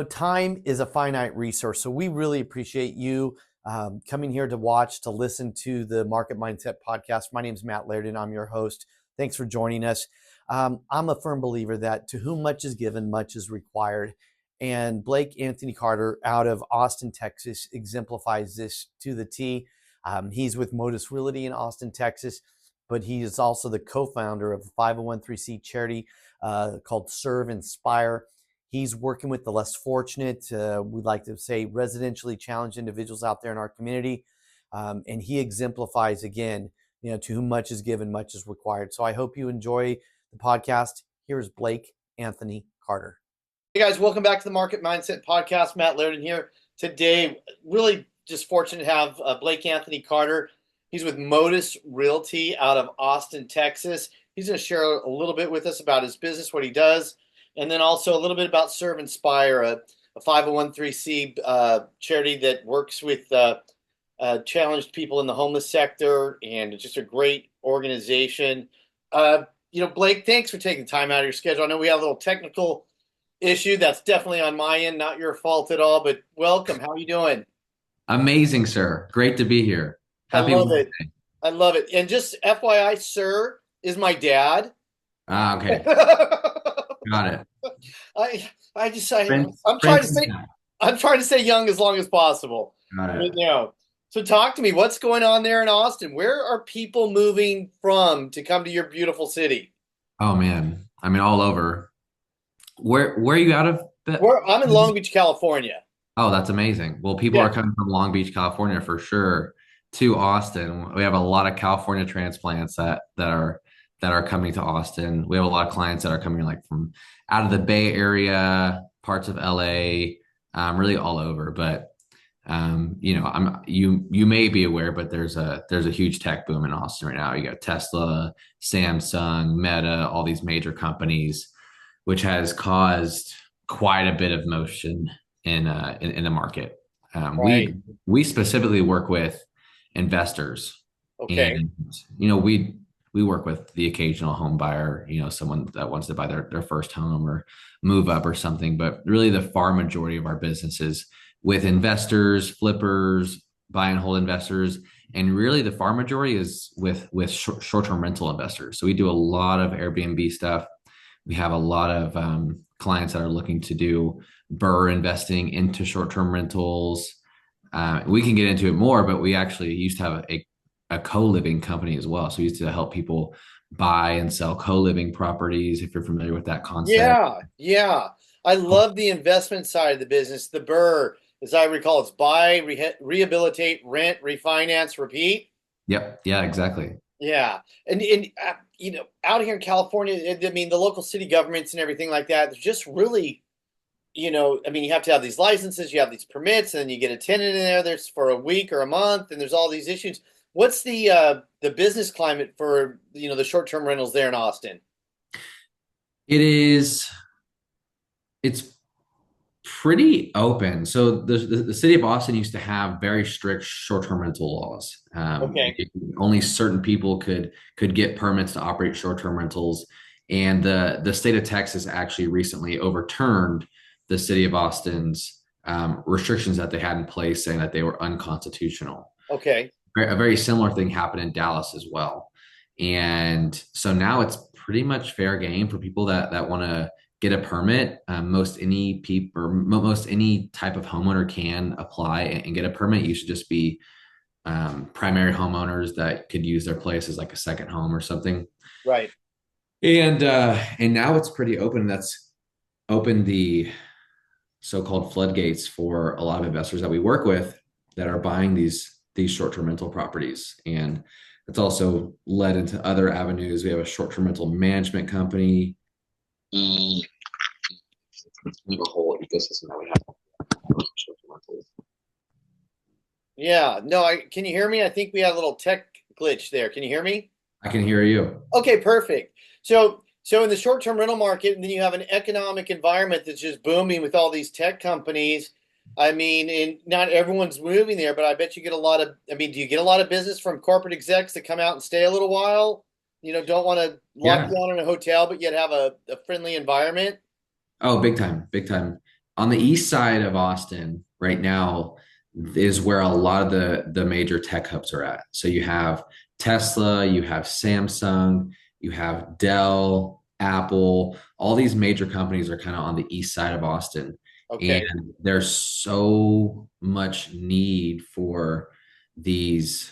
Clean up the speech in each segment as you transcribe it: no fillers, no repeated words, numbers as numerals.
Time is a finite resource. So we really appreciate you coming here to watch, to listen to the Market Mindset podcast. My name is Matt Laird, and I'm your host. Thanks for joining us. I'm a firm believer that to whom much is given, much is required. And Blake Anthony Carter out of Austin, Texas, exemplifies this to the T. He's with Modus Realty in Austin, Texas, but he is also the co-founder of a 501(c) charity called ServeInspire. He's working with the less fortunate, we'd like to say residentially challenged individuals out there in our community. And he exemplifies, again, to whom much is given, much is required. So I hope you enjoy the podcast. Here's Blake Anthony Carter. Hey guys, welcome back to the Market Mindset podcast. Matt Laird here. Today, really just fortunate to have Blake Anthony Carter. He's with Modus Realty out of Austin, Texas. He's going to share a little bit with us about his business, what he does, and then also a little bit about ServeInspire, a 501(c) charity that works with challenged people in the homeless sector, and it's just a great organization. Blake, thanks for taking time out of your schedule. I know we have a little technical issue that's definitely on my end, not your fault at all, but welcome. How are you doing? Amazing, sir. Great to be here. Happy I love Wednesday. it. I love it. And just FYI, sir is my dad. Okay. Got it. I'm trying to say young as long as possible. Got it. So talk to me. What's going on there in Austin? Where are people moving from to come to your beautiful city? Oh man. I mean, all over. Where are you out of? I'm in Long Beach, California. Oh, that's amazing. Well, people are coming from Long Beach, California for sure to Austin. We have a lot of California transplants that are coming to Austin. We have a lot of clients that are coming like from out of the Bay Area, parts of LA, really all over. But you may be aware, but there's a huge tech boom in Austin right now. You got Tesla, Samsung, Meta, all these major companies, which has caused quite a bit of motion in the market. Right. We specifically work with investors, Okay. and we work with the occasional home buyer, someone that wants to buy their first home or move up or something. But really, the far majority of our business is with investors, flippers, buy and hold investors, and really the far majority is with short-term rental investors. So we do a lot of Airbnb stuff. We have a lot of clients that are looking to do BRRRR investing into short-term rentals. We can get into it more, but we actually used to have a co-living company as well. So we used to help people buy and sell co-living properties, if you're familiar with that concept. Yeah. I love the investment side of the business. The BRRRR, as I recall, it's buy, rehabilitate, rent, refinance, repeat. Yep. Yeah, exactly. Yeah. And out here in California, I mean, the local city governments and everything like that, they're just really, you have to have these licenses, you have these permits, and then you get a tenant in there's for a week or a month, and there's all these issues. What's the business climate for, the short-term rentals there in Austin? It's pretty open. So the city of Austin used to have very strict short-term rental laws. Okay. Only certain people could get permits to operate short-term rentals, and the state of Texas actually recently overturned the city of Austin's restrictions that they had in place, saying that they were unconstitutional. Okay. A very similar thing happened in Dallas as well, and so now it's pretty much fair game for people that want to get a permit. Most any type of homeowner can apply and get a permit. You should just be primary homeowners that could use their place as like a second home or something. Right. And now it's pretty open. That's opened the so-called floodgates for a lot of investors that we work with that are buying these short-term rental properties. And it's also led into other avenues. We have a short-term rental management company. We have a whole ecosystem that we have. Yeah. No, can you hear me? I think we had a little tech glitch there. Can you hear me? I can hear you. Okay, perfect. So in the short-term rental market, and then you have an economic environment that's just booming with all these tech companies. I mean, and not everyone's moving there, but I bet you get a lot of, do you get a lot of business from corporate execs that come out and stay a little while? Don't want to lock down in a hotel, but yet have a friendly environment? Oh, big time, big time. on the east side of Austin right now is where a lot of the major tech hubs are at. So you have Tesla, you have Samsung, you have Dell, Apple, all these major companies are kind of on the east side of Austin. And Okay. there's so much need for these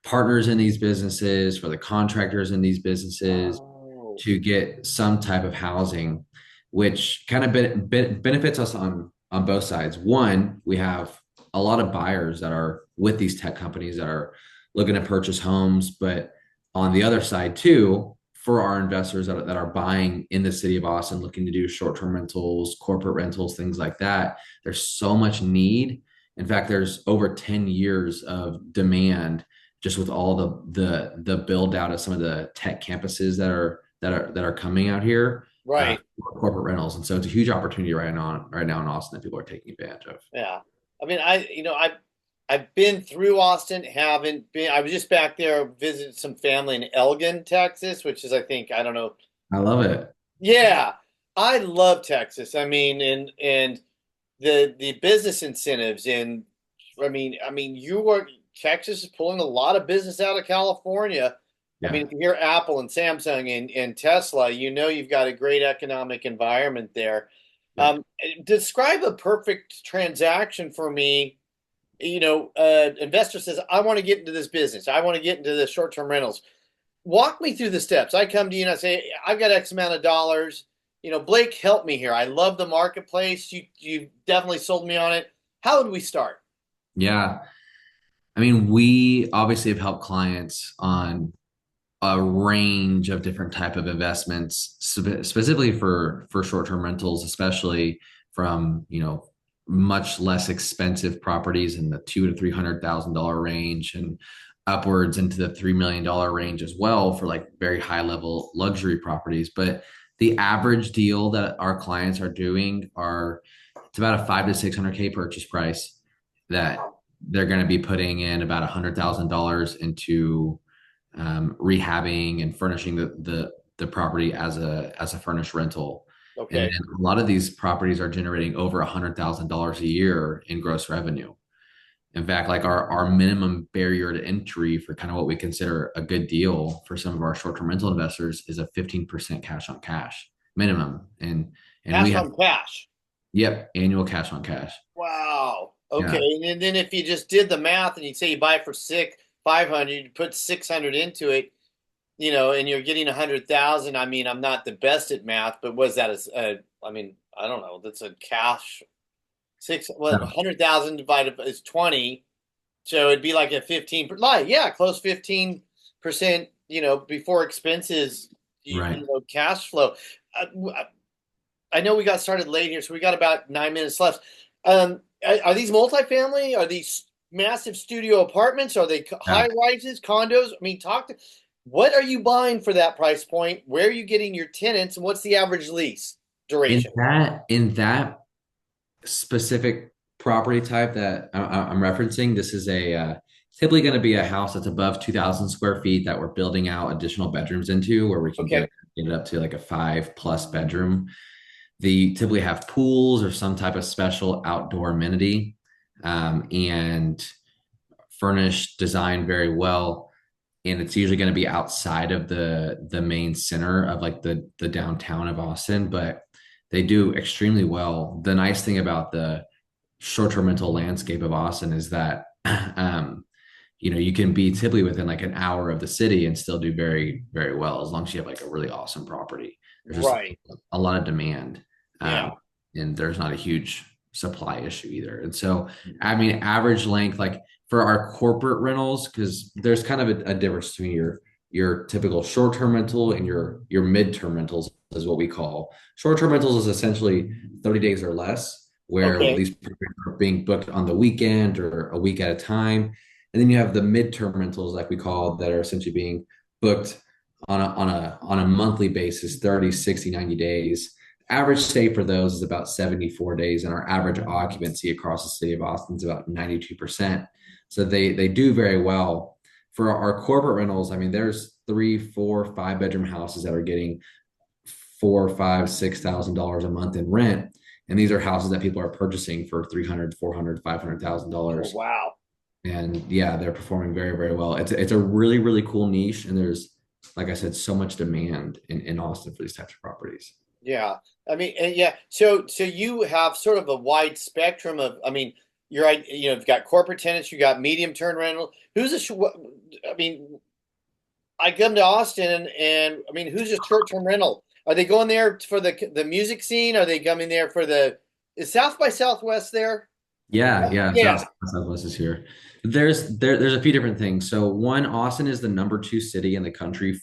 partners in these businesses, for the contractors in these businesses Oh, to get some type of housing, which kind of benefits us on both sides. One, we have a lot of buyers that are with these tech companies that are looking to purchase homes, but on the other side too, for our investors that are buying in the city of Austin, looking to do short-term rentals, corporate rentals, things like that, there's so much need. In fact, there's over 10 years of demand just with all the build out of some of the tech campuses that are coming out here right. for corporate rentals, and so it's a huge opportunity right now in Austin that people are taking advantage of. Yeah. I mean, I've been through Austin, haven't been. I was just back there visiting some family in Elgin, Texas, which is, I think, I don't know. I love it. Yeah, I love Texas. I mean, and the business incentives, and I mean, Texas is pulling a lot of business out of California. I Yeah. mean, if you hear Apple and Samsung and Tesla, you've got a great economic environment there. Yep. Describe a perfect transaction for me. Investor says, I want to get into this business. I want to get into the short-term rentals. Walk me through the steps. I come to you and I say, I've got X amount of dollars. Blake, help me here. I love the marketplace. You definitely sold me on it. How would we start? Yeah. I mean, we obviously have helped clients on a range of different type of investments, specifically for short-term rentals, especially from much less expensive properties in the $200,000 to $300,000 range, and upwards into the $3 million range as well for like very high level luxury properties. But the average deal that our clients are doing are it's about a 5 to 600K purchase price that they're going to be putting in about $100,000 into rehabbing and furnishing the property as a furnished rental. And then Okay. a lot of these properties are generating over $100,000 a year in gross revenue. In fact, like our minimum barrier to entry for kind of what we consider a good deal for some of our short-term rental investors is a 15% cash on cash minimum. And we Cash have, on cash. yep, annual cash on cash. Wow. Okay. Yeah. And then if you just did the math and you say you buy it for 500, you put 600 into it, and you're getting 100,000. I mean, I'm not the best at math, but was that I mean, I don't know. That's a cash So, 100,000 divided is 20. So it'd be like a 15, like, yeah, close 15%, before expenses, right. cash flow. I know we got started late here, so we got about 9 minutes left. Are these multifamily? Are these massive studio apartments? Are they Yeah. high rises, condos? I mean, what are you buying for that price point? Where are you getting your tenants, and what's the average lease In duration? that specific property type that I'm referencing, this is typically going to be a house that's above 2,000 square feet that we're building out additional bedrooms into, where we can Okay. get it up to like a 5+ bedroom. They typically have pools or some type of special outdoor amenity, and furnished, designed very well. And it's usually going to be outside of the main center of like the downtown of Austin, but they do extremely well. The nice thing about the short-term rental landscape of Austin is that you can be typically within like an hour of the city and still do very, very well as long as you have like a really awesome property. There's just Right. a lot of demand, Yeah. um, and there's not a huge supply issue either. And so, I mean, average length, like for our corporate rentals, because there's kind of a difference between your typical short-term rental and your mid-term rentals is what we call. Short-term rentals is essentially 30 days or less, where Okay. these programs are being booked on the weekend or a week at a time. And then you have the midterm rentals, like we call, that are essentially being booked on a monthly basis, 30, 60, 90 days. Average stay for those is about 74 days, and our average occupancy across the city of Austin is about 92%. So they do very well. For our corporate rentals, I mean, there's 3, 4, 5 bedroom houses that are getting $4, $5, $6,000 a month in rent. And these are houses that people are purchasing for 300, 400, Oh, $500,000. wow. And yeah, they're performing very, very well. It's a really, really cool niche. And there's, like I said, so much demand in Austin for these types of properties. Yeah. I mean, and yeah. So you have sort of a wide spectrum of, I mean, you've got corporate tenants, you got medium term rental. I mean, I come to Austin and I mean, who's a short term rental? Are they going there for the music scene? Are they coming there for is South by Southwest there? Yeah, yeah. Yeah. Southwest is here. There's a few different things. So one, Austin is the number two city in the country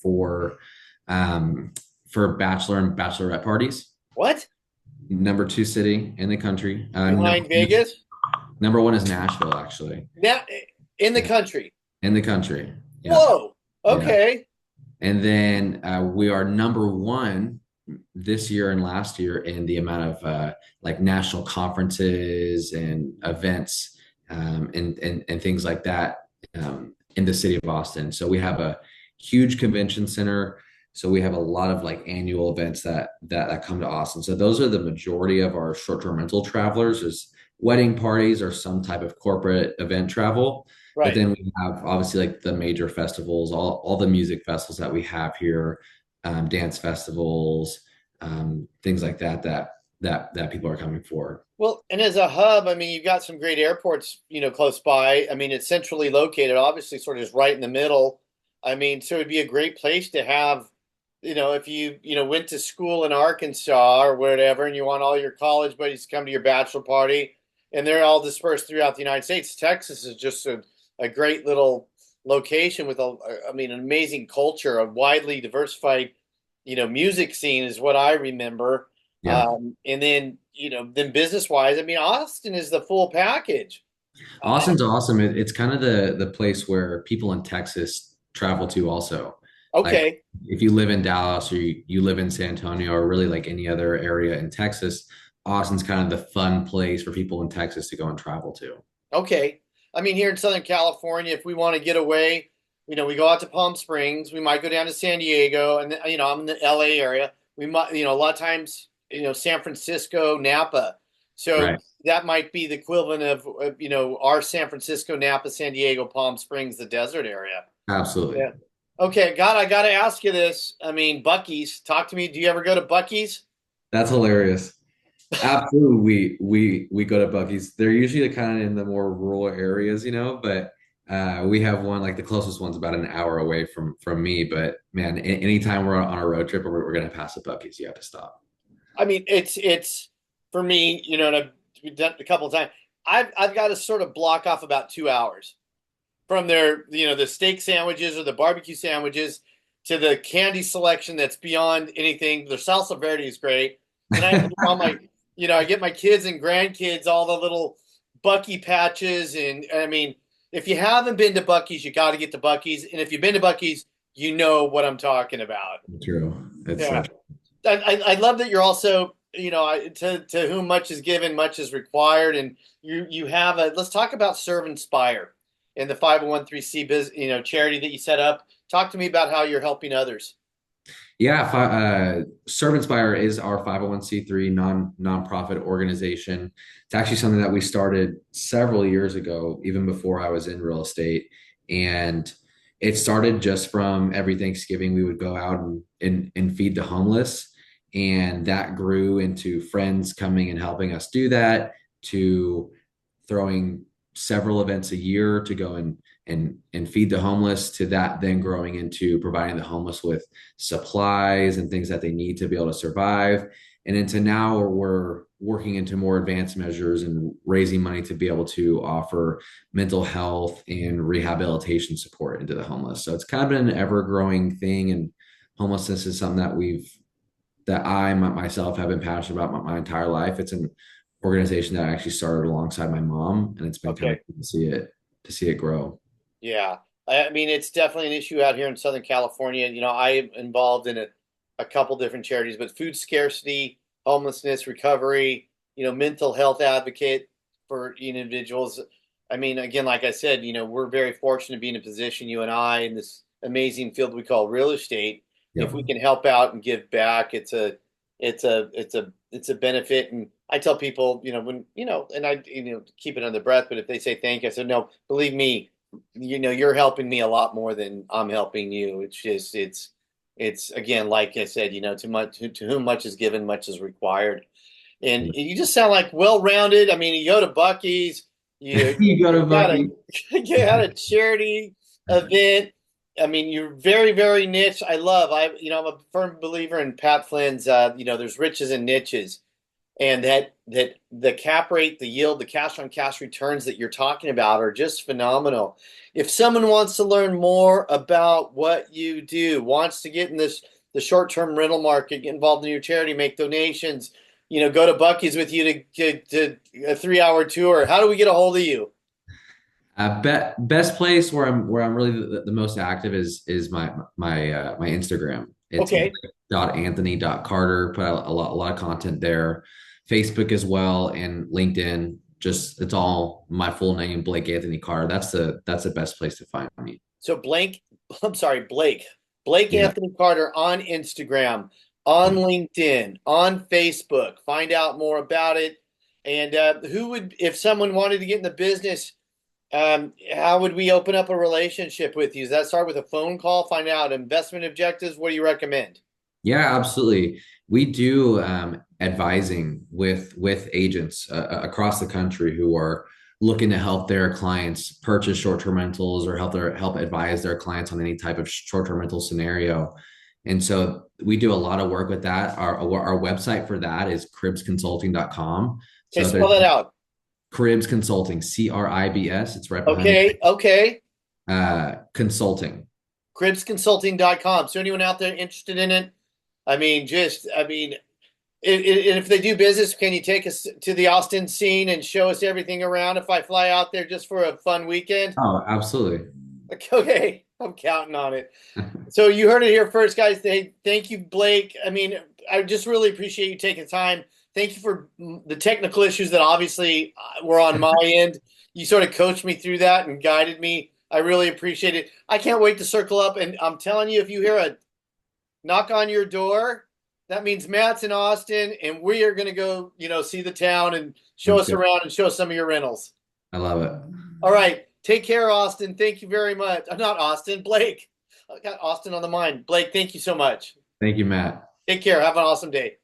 um for bachelor and bachelorette parties. What? Number two city in the country. Behind Vegas? Number one is Nashville, actually. Now in the Yeah, country. in the country. Yeah, Whoa. yeah. Okay. And then we are number one this year and last year in the amount of like national conferences and events and things like that in the city of Austin. So we have a huge convention center. So we have a lot of like annual events that come to Austin. So those are the majority of our short-term rental travelers is wedding parties or some type of corporate event travel. But Right. then we have obviously like the major festivals, all the music festivals that we have here, dance festivals, things like that people are coming for. Well, and as a hub, I mean, you've got some great airports, close by. I mean, it's centrally located, obviously, sort of just right in the middle. I mean, so it'd be a great place to have, if you went to school in Arkansas or whatever, and you want all your college buddies to come to your bachelor party, and they're all dispersed throughout the United States. Texas is just a great little location with I mean, an amazing culture, a widely diversified, music scene is what I remember. Yeah. And then, then business wise, I mean, Austin is the full package. Uh, Austin's awesome. It's kind of the place where people in Texas travel to also. Like okay. if you live in Dallas or you live in San Antonio or really like any other area in Texas, Austin's kind of the fun place for people in Texas to go and travel to. Okay. I mean, here in Southern California, if we want to get away, we go out to Palm Springs, we might go down to San Diego, and I'm in the LA area. We might, a lot of times, San Francisco, Napa. So Right. that might be the equivalent of our San Francisco, Napa, San Diego, Palm Springs, the desert area. Absolutely. Yeah. Okay, God, I got to ask you this. I mean, Buc-ee's, talk to me. Do you ever go to Buc-ee's? That's hilarious. Absolutely. We go to Bucky's. They're usually kind of in the more rural areas, but we have one like the closest one's about an hour away from me. But man, anytime we're on a road trip or we're gonna pass a Bucky's, you have to stop. I mean, it's for me, and I've done it a couple of times. I've got to sort of block off about 2 hours from their, the steak sandwiches or the barbecue sandwiches to the candy selection that's beyond anything. The salsa verde is great, and I all my, I get my kids and grandkids all the little Bucky patches, and I mean, if you haven't been to Bucky's, you got to get to Bucky's, and if you've been to Bucky's, you know what I'm talking about. True. It's Yeah. I love that you're also, to whom much is given, much is required, and you have a. Let's talk about ServeInspire and the 501(c) charity that you set up. Talk to me about how you're helping others. Yeah, ServeInspire is our 501(c)(3) nonprofit organization. It's actually something that we started several years ago, even before I was in real estate. And it started just from every Thanksgiving, we would go out and feed the homeless. And that grew into friends coming and helping us do that, to throwing several events a year to go and feed the homeless, to that then growing into providing the homeless with supplies and things that they need to be able to survive, and into now we're working into more advanced measures and raising money to be able to offer mental health and rehabilitation support into the homeless. So it's kind of been an ever growing thing, and homelessness is something that I myself have been passionate about my entire life. It's an organization that I actually started alongside my mom, and it's been kind of Okay. cool to see it grow. Yeah. I mean, it's definitely an issue out here in Southern California. I'm involved in a couple different charities, but food scarcity, homelessness, recovery, mental health advocate for individuals. I mean, again, like I said, we're very fortunate to be in a position, you and I, in this amazing field we call real estate. If Yep. we can help out and give back, it's a benefit. And I tell people, when, and I, keep it under the breath, but if they say thank you, I said, no, believe me, you're helping me a lot more than I'm helping you. It's just, it's again, like I said, to whom much is given, much is required. And you just sound like well-rounded. I mean, you go to Buc-ee's, You go to Bucky. you had a charity event. I mean, you're very, very niche. I'm a firm believer in Pat Flynn's, there's riches and niches, and that the cap rate, the yield, the cash on cash returns that you're talking about are just phenomenal. If someone wants to learn more about what you do, wants to get in the short-term rental market, get involved in your charity, make donations, go to Buc-ee's with you to a 3-hour tour. How do we get a hold of you? Best place where I'm really the most active is my Instagram. It's Okay. Anthony.carter. Put out a lot of content there. Facebook as well, and LinkedIn. Just it's all my full name, Blake Anthony Carter. That's the best place to find me. So Blake Yeah. Anthony Carter on Instagram, on Yeah. LinkedIn, on Facebook. Find out more about it. And if someone wanted to get in the business, how would we open up a relationship with you? Does that start with a phone call? Find out investment objectives. What do you recommend? Yeah, absolutely. We do advising with agents across the country who are looking to help their clients purchase short-term rentals or help advise their clients on any type of short-term rental scenario. And so we do a lot of work with that. Our website for that is cribsconsulting.com. Okay, So spell there's that out. Cribs Consulting, CRIBS. It's right behind Okay. consulting. Cribsconsulting.com. So anyone out there interested in it? If they do business, can you take us to the Austin scene and show us everything around if I fly out there just for a fun weekend? Oh, absolutely. Okay, I'm counting on it. So you heard it here first, guys. Thank you, Blake. I mean, I just really appreciate you taking time. Thank you for the technical issues that obviously were on my end. You sort of coached me through that and guided me. I really appreciate it. I can't wait to circle up. And I'm telling you, if you hear a knock on your door, that means Matt's in Austin, and we are going to go, see the town and show Sounds us good. around and show us some of your rentals. I love it. All right. Take care, Austin. Thank you very much. I'm not Austin, Blake. I got Austin on the mind. Blake, thank you so much. Thank you, Matt. Take care. Have an awesome day.